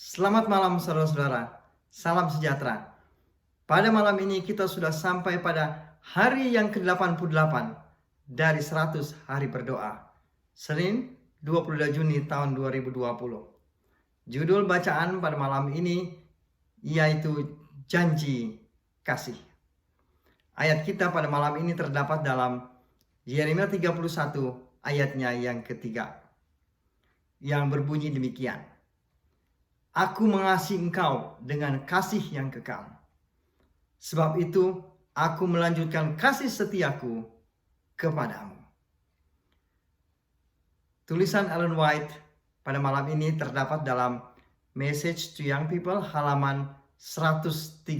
Selamat malam saudara-saudara, salam sejahtera. Pada malam ini kita sudah sampai pada hari yang ke-88 dari 100 hari berdoa. Senin 22 Juni tahun 2020. Judul bacaan pada malam ini yaitu janji kasih. Ayat kita pada malam ini terdapat dalam Yeremia 31 ayatnya yang ketiga, yang berbunyi demikian. Aku mengasihi engkau dengan kasih yang kekal. Sebab itu aku melanjutkan kasih setiaku kepadamu. Tulisan Ellen White pada malam ini terdapat dalam Message to Young People halaman 137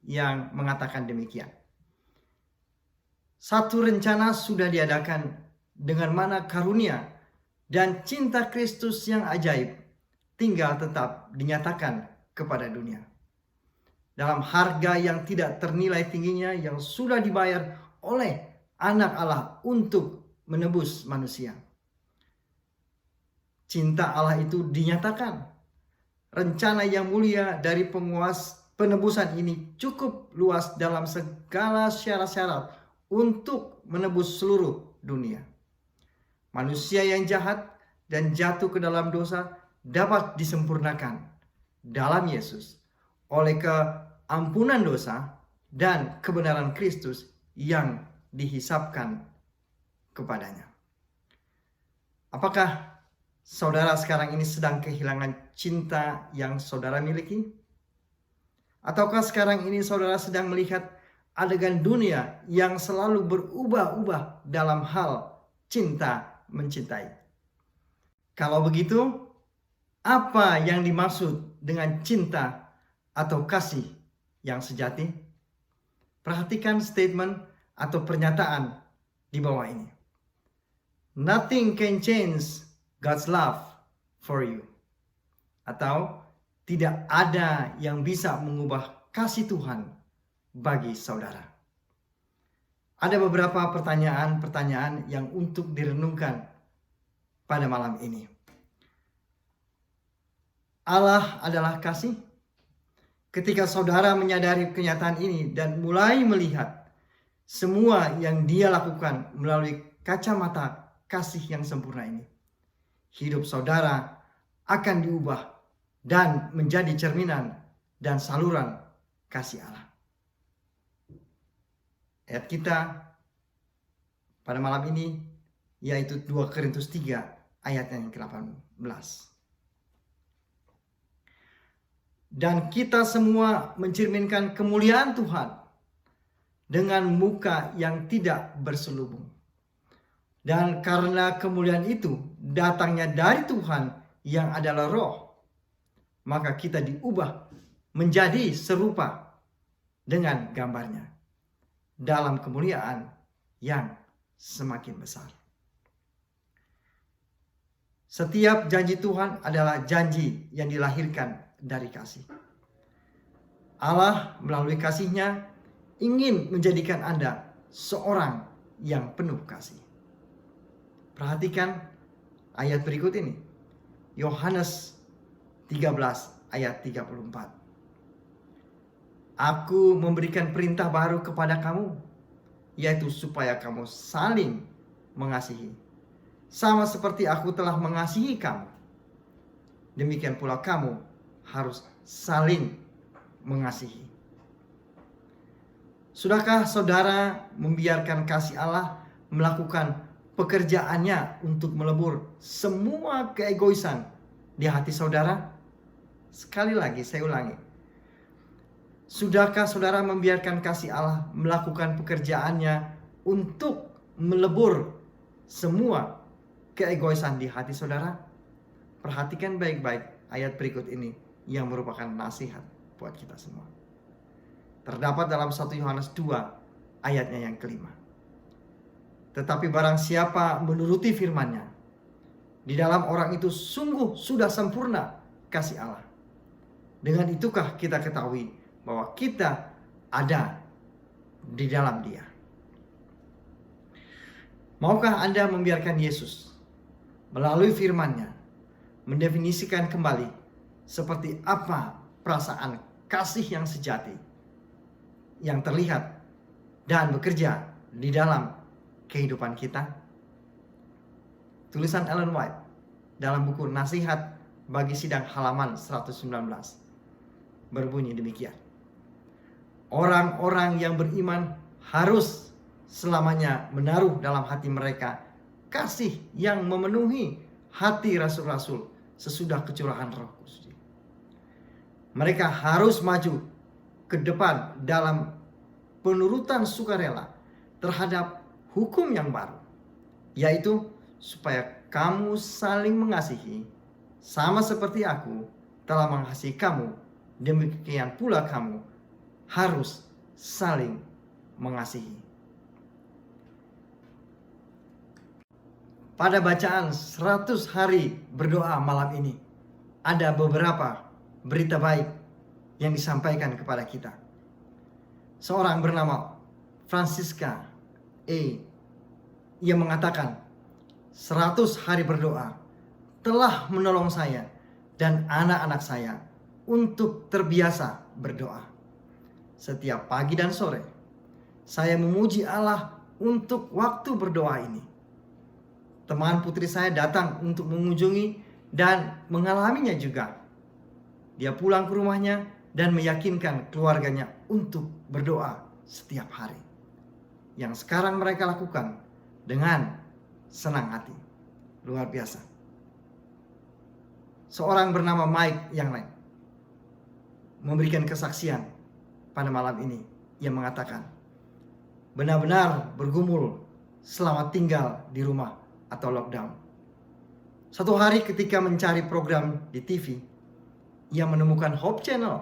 yang mengatakan demikian. Satu rencana sudah diadakan dengan mana karunia dan cinta Kristus yang ajaib tinggal tetap dinyatakan kepada dunia. Dalam harga yang tidak ternilai tingginya yang sudah dibayar oleh anak Allah untuk menebus manusia. Cinta Allah itu dinyatakan. Rencana yang mulia dari penebusan ini cukup luas dalam segala syarat-syarat untuk menebus seluruh dunia. Manusia yang jahat dan jatuh ke dalam dosa dapat disempurnakan dalam Yesus oleh keampunan dosa dan kebenaran Kristus yang dihisapkan kepadanya. Apakah saudara sekarang ini sedang kehilangan cinta yang saudara miliki? Ataukah sekarang ini saudara sedang melihat adegan dunia yang selalu berubah-ubah dalam hal cinta mencintai? Kalau begitu, apa yang dimaksud dengan cinta atau kasih yang sejati? Perhatikan statement atau pernyataan di bawah ini. Nothing can change God's love for you. Atau tidak ada yang bisa mengubah kasih Tuhan bagi saudara. Ada beberapa pertanyaan-pertanyaan yang untuk direnungkan pada malam ini. Allah adalah kasih. Ketika saudara menyadari kenyataan ini dan mulai melihat semua yang Dia lakukan melalui kacamata kasih yang sempurna ini, hidup saudara akan diubah dan menjadi cerminan dan saluran kasih Allah. Ayat kita pada malam ini yaitu 2 Korintus 3 ayat yang ke-18. Dan kita semua mencerminkan kemuliaan Tuhan dengan muka yang tidak berselubung. Dan karena kemuliaan itu datangnya dari Tuhan yang adalah Roh, maka kita diubah menjadi serupa dengan gambarnya dalam kemuliaan yang semakin besar. Setiap janji Tuhan adalah janji yang dilahirkan dari kasih. Allah melalui kasih-Nya ingin menjadikan Anda seorang yang penuh kasih. Perhatikan ayat berikut ini. Yohanes 13 ayat 34. Aku memberikan perintah baru kepada kamu, yaitu supaya kamu saling mengasihi. Sama seperti aku telah mengasihi kamu, demikian pula kamu harus saling mengasihi. Sudahkah saudara membiarkan kasih Allah melakukan pekerjaannya untuk melebur semua keegoisan di hati saudara? Sekali lagi saya ulangi. Sudahkah saudara membiarkan kasih Allah melakukan pekerjaannya untuk melebur semua keegoisan di hati saudara? Perhatikan baik-baik ayat berikut ini yang merupakan nasihat buat kita semua. Terdapat dalam 1 Yohanes 2 ayatnya yang kelima. Tetapi barang siapa menuruti firman-Nya, di dalam orang itu sungguh sudah sempurna kasih Allah. Dengan itukah kita ketahui bahwa kita ada di dalam Dia. Maukah Anda membiarkan Yesus melalui firman-Nya mendefinisikan kembali seperti apa perasaan kasih yang sejati yang terlihat dan bekerja di dalam kehidupan kita? Tulisan Ellen White dalam buku Nasihat bagi Sidang halaman 119 berbunyi demikian. Orang-orang yang beriman harus selamanya menaruh dalam hati mereka kasih yang memenuhi hati rasul-rasul sesudah kecurahan Roh Kudus. Mereka harus maju ke depan dalam penurutan sukarela terhadap hukum yang baru, yaitu supaya kamu saling mengasihi sama seperti aku telah mengasihi kamu, demikian pula kamu harus saling mengasihi. Pada bacaan 100 hari berdoa malam ini, ada beberapa berita baik yang disampaikan kepada kita. Seorang bernama Francisca ia mengatakan, 100 hari berdoa telah menolong saya dan anak-anak saya untuk terbiasa berdoa. Setiap pagi dan sore, saya memuji Allah untuk waktu berdoa ini. Teman putri saya datang untuk mengunjungi dan mengalaminya juga. Dia pulang ke rumahnya dan meyakinkan keluarganya untuk berdoa setiap hari. Yang sekarang mereka lakukan dengan senang hati. Luar biasa. Seorang bernama Mike yang lain memberikan kesaksian pada malam ini. Ia mengatakan, benar-benar bergumul selama tinggal di rumah atau lockdown. Satu hari ketika mencari program di TV, ia menemukan Hope Channel.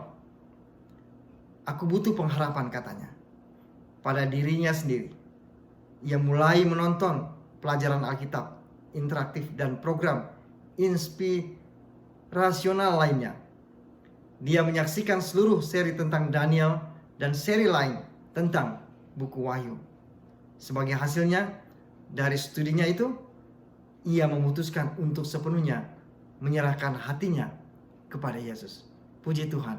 Aku butuh pengharapan, katanya, pada dirinya sendiri. Ia mulai menonton pelajaran Alkitab interaktif dan program inspirasional lainnya. Dia menyaksikan seluruh seri tentang Daniel dan seri lain tentang buku Wahyu. Sebagai hasilnya dari studinya itu, ia memutuskan untuk sepenuhnya menyerahkan hatinya kepada Yesus. Puji Tuhan,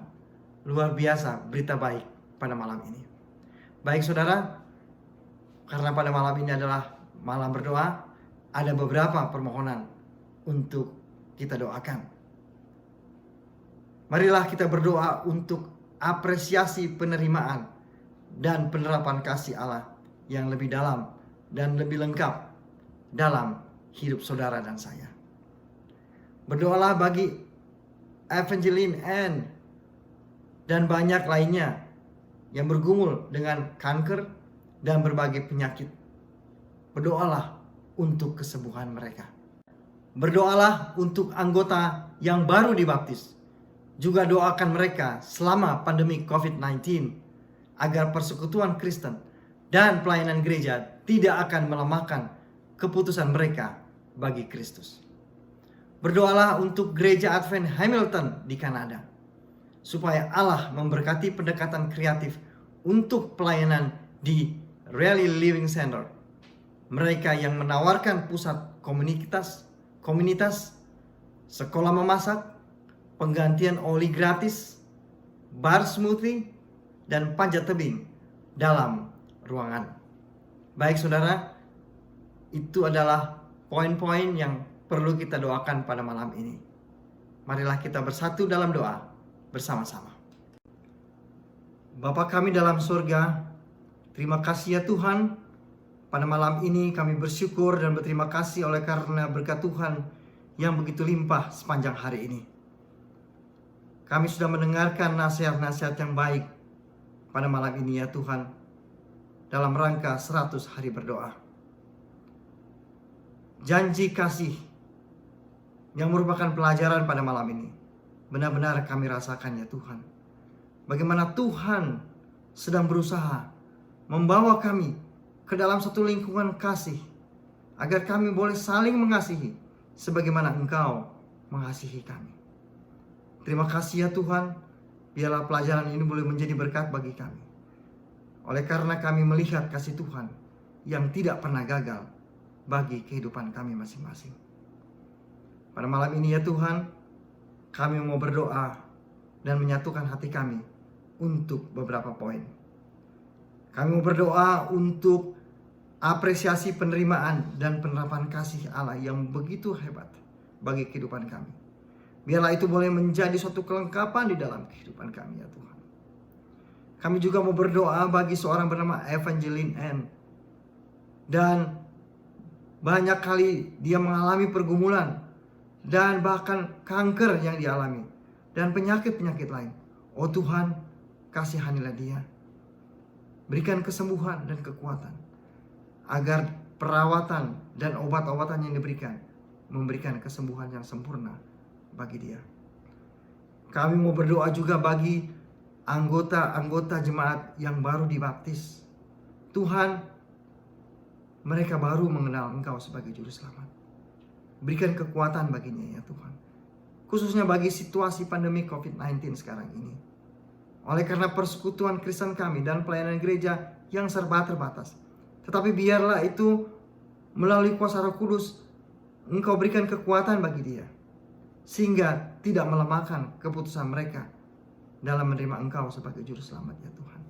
luar biasa berita baik pada malam ini. Baik saudara, karena pada malam ini adalah malam berdoa, ada beberapa permohonan untuk kita doakan. Marilah kita berdoa untuk apresiasi penerimaan dan penerapan kasih Allah yang lebih dalam dan lebih lengkap dalam hidup saudara dan saya. Berdoalah bagi Evangeline Ann dan banyak lainnya yang bergumul dengan kanker dan berbagai penyakit. Berdoalah untuk kesembuhan mereka. Berdoalah untuk anggota yang baru dibaptis. Juga doakan mereka selama pandemi COVID-19 agar persekutuan Kristen dan pelayanan gereja tidak akan melemahkan keputusan mereka bagi Kristus. Berdoalah untuk gereja Advent Hamilton di Kanada, supaya Allah memberkati pendekatan kreatif untuk pelayanan di Rally Living Center. Mereka yang menawarkan pusat komunitas, sekolah memasak, penggantian oli gratis, bar smoothie, dan panjat tebing dalam ruangan. Baik saudara, itu adalah poin-poin yang perlu kita doakan pada malam ini. Marilah kita bersatu dalam doa bersama-sama. Bapa kami dalam surga, terima kasih ya Tuhan. Pada malam ini kami bersyukur dan berterima kasih oleh karena berkat Tuhan yang begitu limpah sepanjang hari ini. Kami sudah mendengarkan nasihat-nasihat yang baik pada malam ini ya Tuhan, dalam rangka 100 hari berdoa. Janji kasih yang merupakan pelajaran pada malam ini benar-benar kami rasakan ya Tuhan. Bagaimana Tuhan sedang berusaha membawa kami ke dalam satu lingkungan kasih, agar kami boleh saling mengasihi sebagaimana Engkau mengasihi kami. Terima kasih ya Tuhan, biarlah pelajaran ini boleh menjadi berkat bagi kami. Oleh karena kami melihat kasih Tuhan yang tidak pernah gagal bagi kehidupan kami masing-masing. Pada malam ini ya Tuhan, kami mau berdoa dan menyatukan hati kami untuk beberapa poin. Kami mau berdoa untuk apresiasi penerimaan dan penerapan kasih Allah yang begitu hebat bagi kehidupan kami. Biarlah itu boleh menjadi suatu kelengkapan di dalam kehidupan kami ya Tuhan. Kami juga mau berdoa bagi seorang bernama Evangeline N. Dan banyak kali dia mengalami pergumulan dan bahkan kanker yang dialami dan penyakit-penyakit lain. Oh Tuhan, kasihanilah dia. Berikan kesembuhan dan kekuatan agar perawatan dan obat-obatan yang diberikan memberikan kesembuhan yang sempurna bagi dia. Kami mau berdoa juga bagi anggota-anggota jemaat yang baru dibaptis. Tuhan, mereka baru mengenal Engkau sebagai Juru Selamat. Berikan kekuatan baginya ya Tuhan. Khususnya bagi situasi pandemi COVID-19 sekarang ini. Oleh karena persekutuan Kristen kami dan pelayanan gereja yang serba terbatas. Tetapi biarlah itu melalui kuasa Roh Kudus Engkau berikan kekuatan bagi dia. Sehingga tidak melemahkan keputusan mereka dalam menerima Engkau sebagai Juru Selamat ya Tuhan.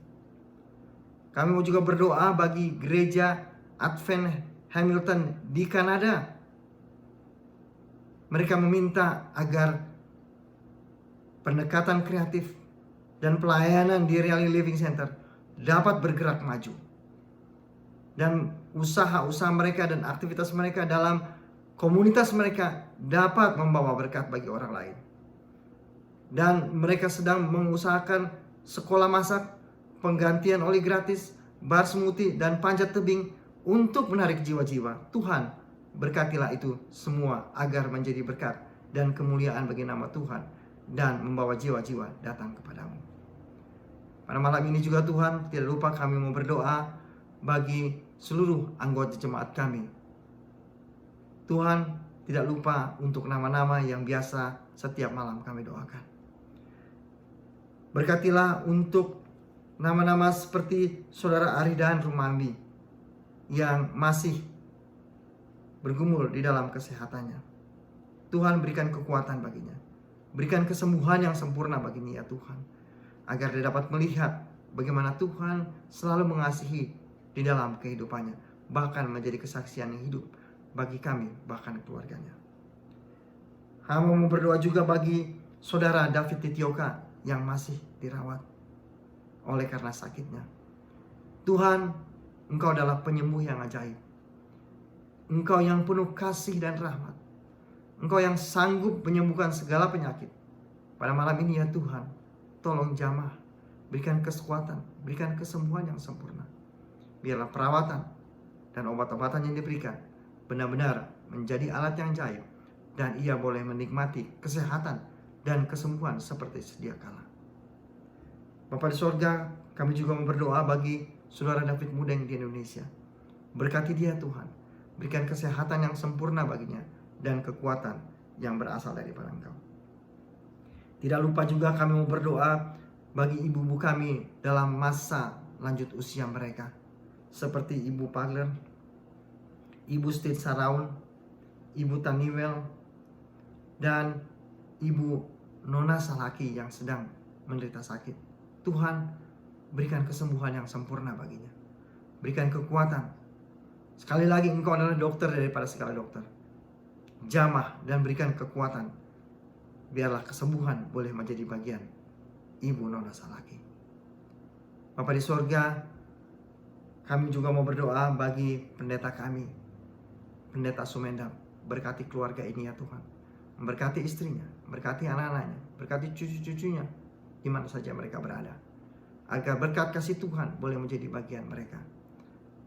Kami mau juga berdoa bagi gereja Advent Hamilton di Kanada. Mereka meminta agar pendekatan kreatif dan pelayanan di Reality Living Center dapat bergerak maju. Dan usaha-usaha mereka dan aktivitas mereka dalam komunitas mereka dapat membawa berkat bagi orang lain. Dan mereka sedang mengusahakan sekolah masak, penggantian oli gratis, bar smoothie, dan panjat tebing untuk menarik jiwa-jiwa. Tuhan, berkatilah itu semua agar menjadi berkat dan kemuliaan bagi nama Tuhan dan membawa jiwa-jiwa datang kepadamu. Pada malam ini juga Tuhan, tidak lupa kami mau berdoa bagi seluruh anggota jemaat kami. Tuhan, tidak lupa untuk nama-nama yang biasa setiap malam kami doakan. Berkatilah untuk nama-nama seperti Saudara Aridan Rumambi yang masih bergumul di dalam kesehatannya. Tuhan, berikan kekuatan baginya. Berikan kesembuhan yang sempurna baginya ya Tuhan. Agar dia dapat melihat bagaimana Tuhan selalu mengasihi di dalam kehidupannya. Bahkan menjadi kesaksian yang hidup bagi kami, bahkan keluarganya. Hamba mau berdoa juga bagi Saudara David Titioka yang masih dirawat oleh karena sakitnya. Tuhan, Engkau adalah penyembuh yang ajaib. Engkau yang penuh kasih dan rahmat. Engkau yang sanggup menyembuhkan segala penyakit. Pada malam ini ya Tuhan, tolong jamah, berikan kekuatan, berikan kesembuhan yang sempurna. Biarlah perawatan dan obat-obatan yang diberikan benar-benar menjadi alat yang ajaib, dan ia boleh menikmati kesehatan dan kesembuhan seperti sedia kala. Bapa di sorga, kami juga berdoa bagi Saudara David Mudeng di Indonesia. Berkati dia Tuhan. Berikan kesehatan yang sempurna baginya dan kekuatan yang berasal daripada Engkau. Tidak lupa juga kami mau berdoa bagi ibu-ibu kami dalam masa lanjut usia mereka. Seperti Ibu Pagler, Ibu Steve Saraun, Ibu Taniwel, dan Ibu Nona Salaki yang sedang menderita sakit. Tuhan, berikan kesembuhan yang sempurna baginya. Berikan kekuatan. Sekali lagi, Engkau adalah dokter daripada segala dokter. Jamah dan berikan kekuatan. Biarlah kesembuhan boleh menjadi bagian Ibu Nona Salaki. Bapa di sorga, kami juga mau berdoa bagi pendeta kami, Pendeta Sumendang. Berkati keluarga ini ya Tuhan. Memberkati istrinya, berkati anak-anaknya, berkati cucu-cucunya, di mana saja mereka berada. Agar berkat kasih Tuhan boleh menjadi bagian mereka.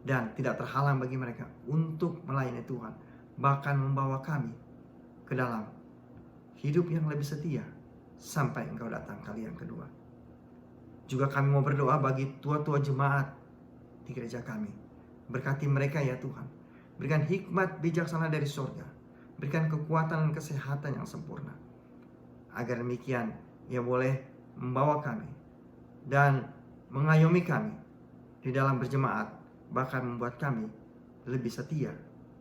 Dan tidak terhalang bagi mereka untuk melayani Tuhan. Bahkan membawa kami ke dalam hidup yang lebih setia sampai Engkau datang kali yang kedua. Juga kami mau berdoa bagi tua-tua jemaat di gereja kami. Berkati mereka ya Tuhan. Berikan hikmat bijaksana dari surga. Berikan kekuatan dan kesehatan yang sempurna. Agar demikian ia boleh membawa kami dan mengayomi kami di dalam berjemaat. Bahkan membuat kami lebih setia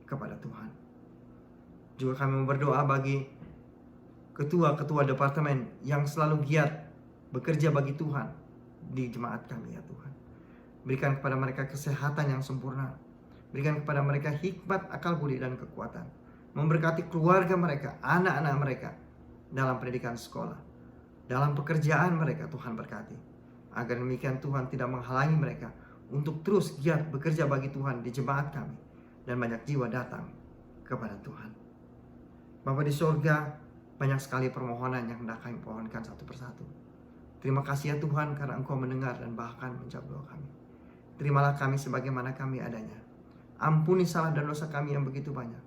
kepada Tuhan. Juga kami berdoa bagi ketua-ketua departemen yang selalu giat bekerja bagi Tuhan di jemaat kami ya Tuhan. Berikan kepada mereka kesehatan yang sempurna. Berikan kepada mereka hikmat, akal budi, dan kekuatan. Memberkati keluarga mereka, anak-anak mereka dalam pendidikan sekolah, dalam pekerjaan mereka Tuhan berkati. Agar demikian Tuhan tidak menghalangi mereka untuk terus giat bekerja bagi Tuhan di jemaat kami. Dan banyak jiwa datang kepada Tuhan. Bapa di sorga, banyak sekali permohonan yang hendak kami pohonkan satu persatu. Terima kasih ya Tuhan karena Engkau mendengar dan bahkan menjawab doa kami. Terimalah kami sebagaimana kami adanya. Ampuni salah dan dosa kami yang begitu banyak.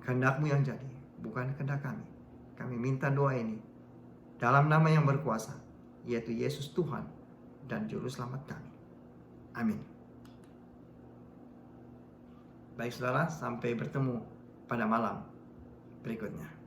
Kehendak-Mu yang jadi, bukan kehendak kami. Kami minta doa ini dalam nama yang berkuasa, yaitu Yesus Tuhan dan Juru Selamat kami. Amin. Baik saudara, sampai bertemu pada malam berikutnya.